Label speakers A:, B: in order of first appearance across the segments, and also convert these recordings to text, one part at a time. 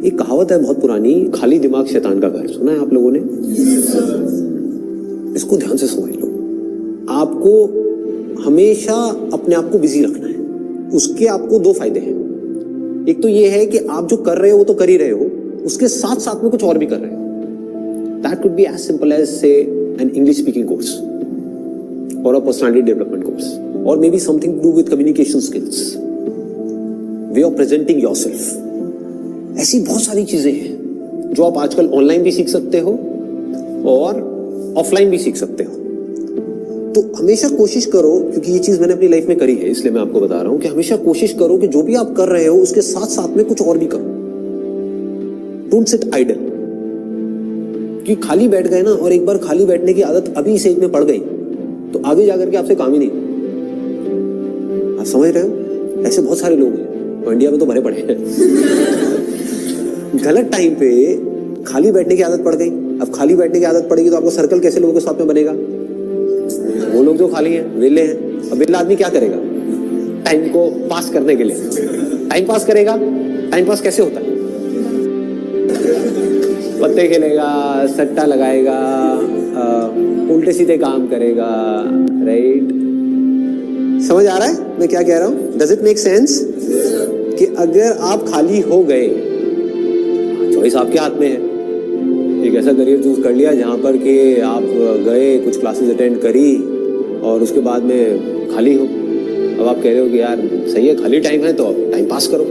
A: एक कहावत है बहुत पुरानी, खाली दिमाग शैतान का घर। सुना है आप लोगों ने? इसको ध्यान से समझ लो। आपको हमेशा अपने आप को बिजी रखना है। उसके आपको दो फायदे हैं। एक तो ये है कि आप जो कर रहे हो वो तो कर ही रहे हो, उसके साथ साथ में कुछ और भी कर रहे हो। That could be as simple as say an English speaking course और अ पर्सनालिटी डेवलपमेंट कोर्स, और maybe something to do with communication skills, way of presenting yourself. ऐसी बहुत सारी चीजें हैं जो आप आजकल ऑनलाइन भी सीख सकते हो और ऑफलाइन भी सीख सकते हो। तो हमेशा कोशिश करो, क्योंकि ये चीज मैंने अपनी लाइफ में करी है इसलिए मैं आपको बता रहा हूं कि हमेशा कोशिश करो कि जो भी आप कर रहे हो उसके साथ साथ में कुछ और भी करो। Don't sit idle. कि खाली बैठ गए ना, और एक बार खाली बैठने की आदत अभी इस एज में पड़ गई तो आगे जाकर के आपसे काम ही नहीं। आप समझ रहे हो? ऐसे बहुत सारे लोग हैं और इंडिया में तो भरे पड़े हैं। गलत टाइम पे खाली बैठने की आदत पड़ गई। अब खाली बैठने की आदत पड़ेगी तो आपको सर्कल कैसे लोगों के साथ में बनेगा? वो लोग जो खाली हैं, वेले हैं। अब वेला आदमी क्या करेगा टाइम को पास करने के लिए? टाइम पास करेगा। टाइम पास कैसे होता है? पत्ते खेलेगा, सट्टा लगाएगा, उल्टे सीधे काम करेगा। राइट? समझ आ रहा है मैं क्या कह रहा हूं? Does it make sense? कि अगर आप खाली हो गए, चॉइस आपके हाथ में है। एक ऐसा करियर चूज कर लिया जहां पर कि आप गए, कुछ क्लासेस अटेंड करी और उसके बाद में खाली हो। अब आप कह रहे हो कि यार सही है, खाली टाइम है तो टाइम पास करो।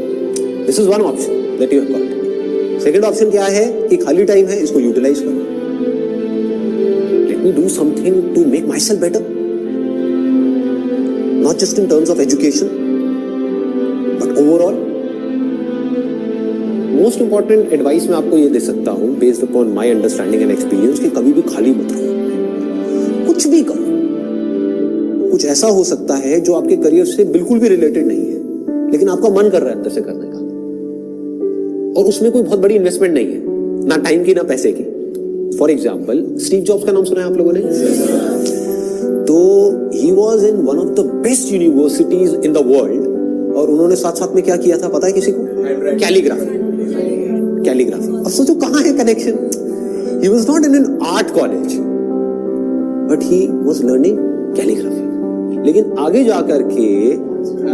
A: This is one option that you have got. Second option क्या है कि खाली टाइम है, इसको यूटिलाइज करो। Let me do something to make myself better, not just in terms of education but overall. Most important advice मैं आपको ये दे सकता हूं based upon my understanding and experience कि कभी भी खाली मत रहो, कुछ भी करो। कुछ ऐसा हो सकता है जो आपके करियर से बिल्कुल भी रिलेटेड नहीं है, लेकिन आपका मन कर रहा है अंदर से करने का, और उसमें कोई बहुत बड़ी इन्वेस्टमेंट नहीं है, ना टाइम की ना पैसे की। फॉर एग्जाम्पल, स्टीव जॉब्स का नाम सुना है आप लोगों ने? तो he was in one of the best universities in the world, और उन्होंने साथ साथ में क्या किया था पता है किसी को? कैलीग्राफी। कैलीग्राफी। अब सोचो कहां है connection? He was not in an art college but he was learning calligraphy. लेकिन आगे जाकर के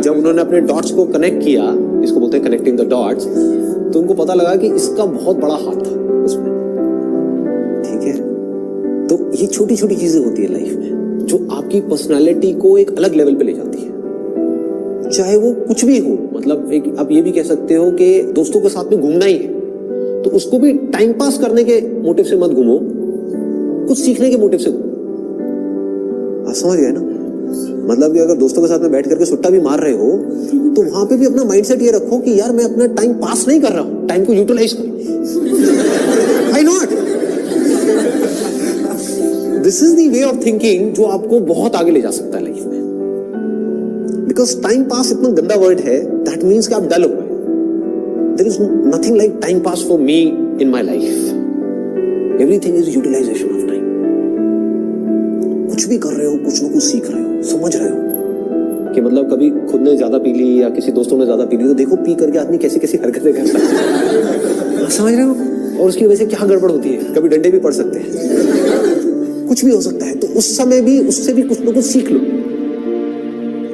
A: जब उन्होंने अपने डॉट्स को कनेक्ट किया, इसको बोलते हैं कनेक्टिंग द डॉट्स, तो उनको पता लगा कि इसका बहुत बड़ा हाथ था उसमें। ठीक है? तो ये छोटी छोटी चीजें होती है लाइफ में जो आपकी पर्सनालिटी को एक अलग लेवल पे ले जाती है, चाहे वो कुछ भी हो। मतलब एक आप ये भी कह सकते हो कि दोस्तों के साथ में घूमना ही है तो उसको भी टाइम पास करने के मोटिव से मत घूमो, कुछ सीखने के मोटिव से घूमो। आप समझ गए ना? मतलब कि अगर दोस्तों के साथ में बैठ करके सुट्टा भी मार रहे हो तो वहां पे भी अपना माइंडसेट ये रखो कि यार मैं अपना टाइम पास नहीं कर रहा हूं, टाइम को यूटिलाइज करो। Why not? This is the way of thinking जो आपको बहुत आगे ले जा सकता है लाइफ में। बिकॉज टाइम पास इतना गंदा वर्ड है, दैट मीन्स कि आप डल हो गए। There is nothing like time pass for me in my life. Everything is utilisation of time. कुछ भी कर रहे हो, कुछ ना कुछ सीख रहे हो, समझ रहे हो कि मतलब कभी खुद ने ज्यादा पी ली या किसी दोस्तों ने ज्यादा पी ली तो देखो पी करके आदमी कैसी कैसी हरकतें करता है। समझ रहे हो? और उसकी वजह से क्या गड़बड़ होती है, कभी डंडे भी पड़ सकते हैं, कुछ भी हो सकता है। तो उस समय भी उससे भी कुछ ना कुछ सीख लो।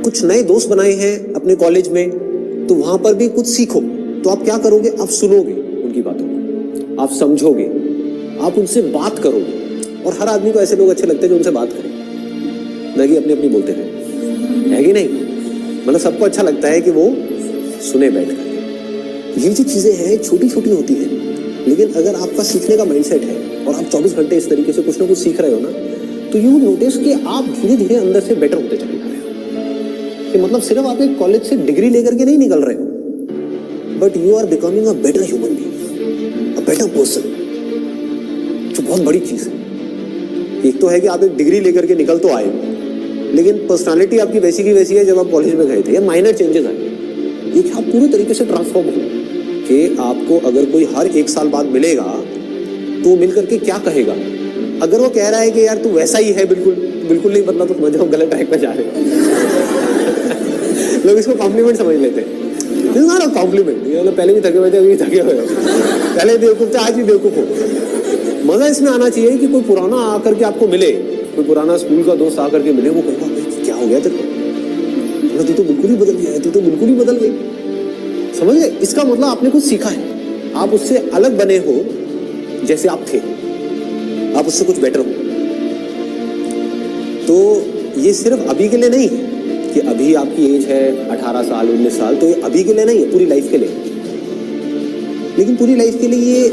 A: कुछ नए दोस्त बनाए हैं अपने कॉलेज में तो वहां पर भी कुछ सीखो। तो आप क्या करोगे? आप सुनोगे उनकी बातों को, आप समझोगे, आप उनसे बात करोगे। और हर आदमी को ऐसे लोग अच्छे लगते हैं जो उनसे बात करें, ना कि अपनी अपनी बोलते रहे, है कि नहीं? मतलब सबको अच्छा लगता है कि वो सुने बैठ कर। ये जो चीजें हैं छोटी छोटी होती हैं, लेकिन अगर आपका सीखने का माइंडसेट है और आप 24 घंटे इस तरीके से कुछ ना कुछ सीख रहे हो ना, तो यू नोटिस कि आप धीरे धीरे अंदर से बेटर होते चले जा रहे हो। कि मतलब सिर्फ आप एक कॉलेज से डिग्री लेकर के नहीं निकल रहे हो, but you are becoming a better human being, a better person, जो बहुत बड़ी चीज है। एक तो है कि आप एक डिग्री लेकर के निकल तो आए, लेकिन पर्सनालिटी आपकी वैसी की वैसी है जब आप कॉलेज में गए थे, या माइनर चेंजेस आए। ये आप पूरे तरीके से ट्रांसफॉर्म हो कि आपको अगर कोई हर 1 साल बाद मिलेगा तो मिल करके क्या कहेगा? अगर वो कह रहा है कि यार तू वैसा ही है, बिल्कुल बिल्कुल नहीं बदला, तो समझ जाओ गलत ट्रैक पे जा रहे हैं। लोग इसको कॉम्प्लीमेंट समझ लेते हैं। This not a compliment. ये लोग पहले भी थके हुए थे, अभी भी थके हुए हो, पहले बेवकूफ थे, आज भी बेवकूफ हो। मजा इसमें आना चाहिए कि कोई पुराना आकर के आपको मिले, कोई पुराना स्कूल का दोस्त आकर के मिले, वो कहेगा भाई क्या हो गया तेरे को, तू तो बिल्कुल ही बदल गया है, तू तो बिल्कुल ही बदल गई। समझ गए? इसका मतलब आपने कुछ सीखा है, आप उससे अलग बने हो जैसे आप थे, आप उससे कुछ बेटर हो। तो ये सिर्फ अभी के लिए नहीं है कि अभी आपकी एज है 18 साल 19 साल, तो ये अभी के लिए नहीं है, पूरी लाइफ के लिए। लेकिन पूरी लाइफ के लिए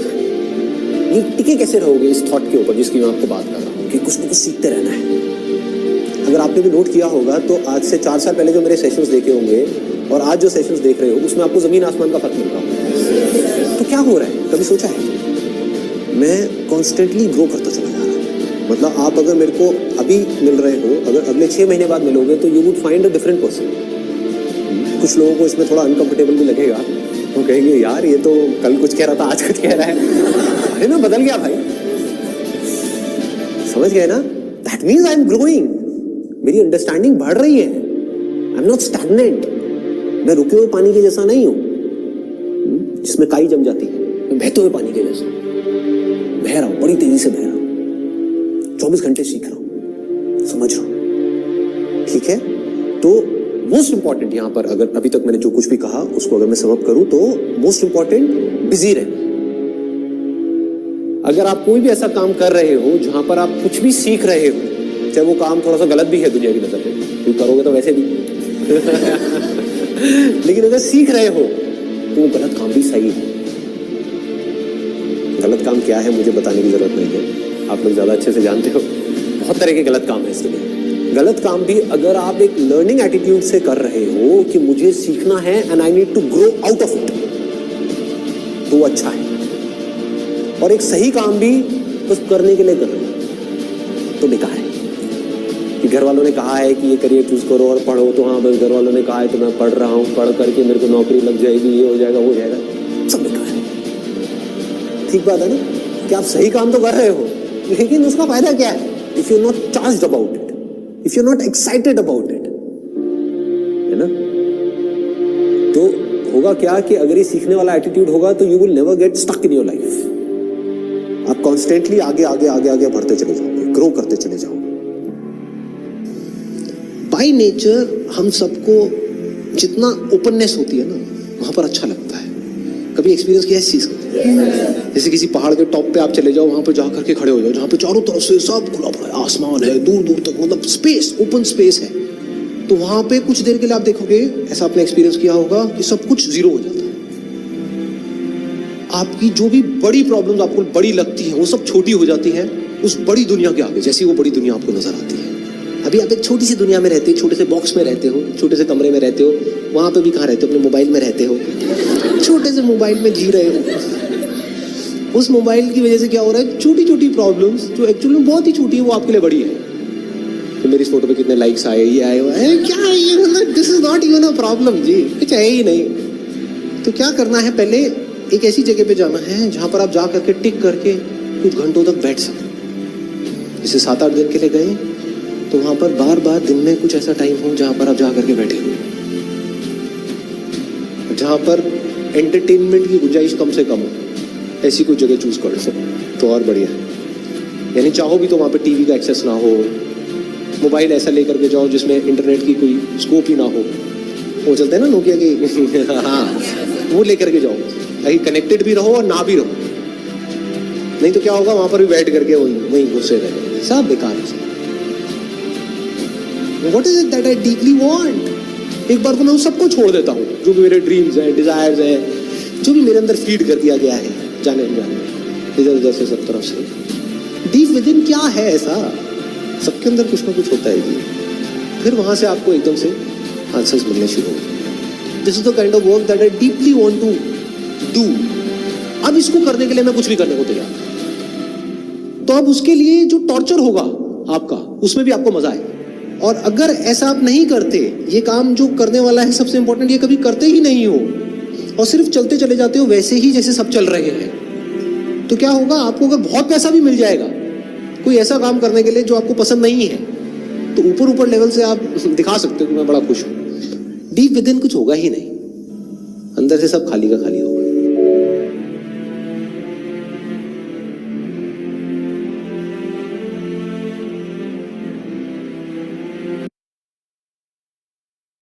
A: ये टिके कैसे रहोगे इस थॉट के ऊपर जिसकी मैं आपको बात कर रहा हूँ कि कुछ ना कुछ सीखते रहना है। अगर आपने भी नोट किया होगा तो आज से 4 साल पहले जो मेरे सेशंस देखे होंगे और आज जो सेशंस देख रहे हो उसमें आपको जमीन आसमान का फर्क मिल रहा होगा। तो क्या हो रहा है, कभी सोचा है? मैं कॉन्स्टेंटली ग्रो करता चला जा रहा हूँ। मतलब आप अगर मेरे को अभी मिल रहे हो, अगर अगले 6 महीने बाद मिलोगे तो you would find a different person. कुछ लोगों को इसमें थोड़ा अनकंफर्टेबल भी लगेगा, वो कहेंगे यार ये तो कल कुछ कह रहा था आज कुछ कह रहा है, अरे मैं बदल गया भाई। समझ गए ना? That means I am growing, मेरी अंडरस्टैंडिंग बढ़ रही है। आई एम नॉट स्टैग्नेंट, मैं रुके हुए पानी के जैसा नहीं हूं जिसमें काई जम जाती है। मैं बहते हुए पानी के जैसा बह रहा हूं, बड़ी तेजी से बह रहा हूं, 24 घंटे सीख रहा हूं, समझ रहा हूं। ठीक है? तो मोस्ट इंपॉर्टेंट यहां पर, अगर अभी तक मैंने जो कुछ भी कहा उसको अगर मैं समअप करूं तो मोस्ट इंपॉर्टेंट बिजी रहना। अगर आप कोई भी ऐसा काम कर रहे हो जहां पर आप कुछ भी सीख रहे हो, चाहे वो काम थोड़ा सा गलत भी है दुनिया की नजर में, तो करोगे तो वैसे भी लेकिन अगर सीख रहे हो तो वो गलत काम भी सही है। गलत काम क्या है मुझे बताने की जरूरत नहीं है, आप लोग ज्यादा अच्छे से जानते हो। बहुत तरह के गलत काम है इसके लिए। गलत काम भी अगर आप एक लर्निंग एटीट्यूड से कर रहे हो कि मुझे सीखना है and I need to grow out of it, तो वो अच्छा है। और एक सही काम भी बस करने के लिए कर रहे हो तो बेकार है। कि घर वालों ने कहा है कि ये करियर चूज करो और पढ़ो, तो हाँ बस घर वालों ने कहा है तो मैं पढ़ रहा हूँ, पढ़ करके मेरे को नौकरी लग जाएगी, ये हो जाएगा वो हो जाएगा, सब बेकार है। ठीक बात है ना कि आप सही काम तो कर रहे हो लेकिन उसका फायदा क्या है if you not charged about it, if you not excited about it, है ना? तो होगा क्या कि अगर ये सीखने वाला एटीट्यूड होगा तो you will never get stuck in your life. आप कॉन्स्टेंटली आगे आगे आगे आगे बढ़ते चले जाओगे, ग्रो करते चले जाओगे। बाय नेचर हम सबको जितना ओपननेस होती है ना वहां पर अच्छा लगता है। कभी एक्सपीरियंस किया इस चीज का? जैसे किसी पहाड़ के टॉप पे आप चले जाओ, वहां पे जाकर के खड़े हो जाओ जहां पे चारों तरफ से सब खुला पड़ा है, आसमान है दूर दूर तक, मतलब स्पेस, ओपन स्पेस है। तो वहां पे कुछ देर के लिए आप देखोगे, ऐसा आपने एक्सपीरियंस किया होगा कि सब कुछ जीरो हो जाता है। आपकी जो भी बड़ी प्रॉब्लम्स आपको बड़ी लगती है वो सब छोटी हो जाती है उस बड़ी दुनिया के आगे, जैसी वो बड़ी दुनिया आपको नजर आती है। अभी आप एक छोटी सी दुनिया में रहते हो, छोटे से बॉक्स में रहते हो, छोटे से कमरे में रहते हो, वहां पे भी कहाँ रहते हो? अपने मोबाइल में रहते हो, छोटे से मोबाइल में जी रहे हो। उस मोबाइल की वजह से क्या हो रहा है, छोटी छोटी प्रॉब्लम्स जो एक्चुअली बहुत ही छोटी है वो आपके लिए बड़ी है। तो मेरी इस फोटो पे कितने लाइक्स आए, ये आए हुआ है, क्या है ये, मतलब this is not even a problem ji, कुछ है ही नहीं। तो क्या करना है, पहले एक ऐसी जगह पे जाना है जहां पर आप जा करके टिक करके कुछ घंटों तक बैठ सकें। जैसे 7-8 दिन के लिए गए तो वहां पर बार बार दिन में कुछ ऐसा टाइम हो जहां पर आप जा करके बैठे हो, जहां पर एंटरटेनमेंट की गुंजाइश कम से कम हो, ऐसी कोई जगह चूज कर लो तो और बढ़िया है। यानी चाहो भी तो वहां पे टीवी का एक्सेस ना हो, मोबाइल ऐसा लेकर के जाओ जिसमें इंटरनेट की कोई स्कोप ही ना हो, वो चलते हैं ना नोकिया के हाँ, वो लेकर के जाओ, ताकि कनेक्टेड भी रहो और ना भी रहो। नहीं तो क्या होगा, वहां पर भी बैठ करके वही घुसे रहे, सब बेकार है। What is it that I deeply want? एक बार को मैं उन सबको छोड़ देता हूँ जो भी मेरे ड्रीम्स हैं, डिजायर्स हैं, जो भी मेरे अंदर फीड कर दिया गया है जाने अनजाने इधर उधर से सब तरफ से। डीप विद इन क्या है ऐसा, सबके अंदर कुछ ना कुछ होता है जी। फिर वहां से आपको एकदम से आंसर्स मिलने शुरू होंगे। This is the kind of work that I deeply want to do. अब इसको करने के लिए मैं कुछ भी करने को तैयार। तो अब उसके लिए जो टॉर्चर होगा आपका, उसमें भी आपको मजा आए। और अगर ऐसा आप नहीं करते, ये काम जो करने वाला है सबसे इंपॉर्टेंट, ये कभी करते ही नहीं हो और सिर्फ चलते चले जाते हो वैसे ही जैसे सब चल रहे हैं, तो क्या होगा, आपको अगर बहुत पैसा भी मिल जाएगा कोई ऐसा काम करने के लिए जो आपको पसंद नहीं है, तो ऊपर ऊपर लेवल से आप दिखा सकते हो कि मैं बड़ा खुश हूं, डीप विद इन कुछ होगा ही नहीं। अंदर से सब खाली का खाली हो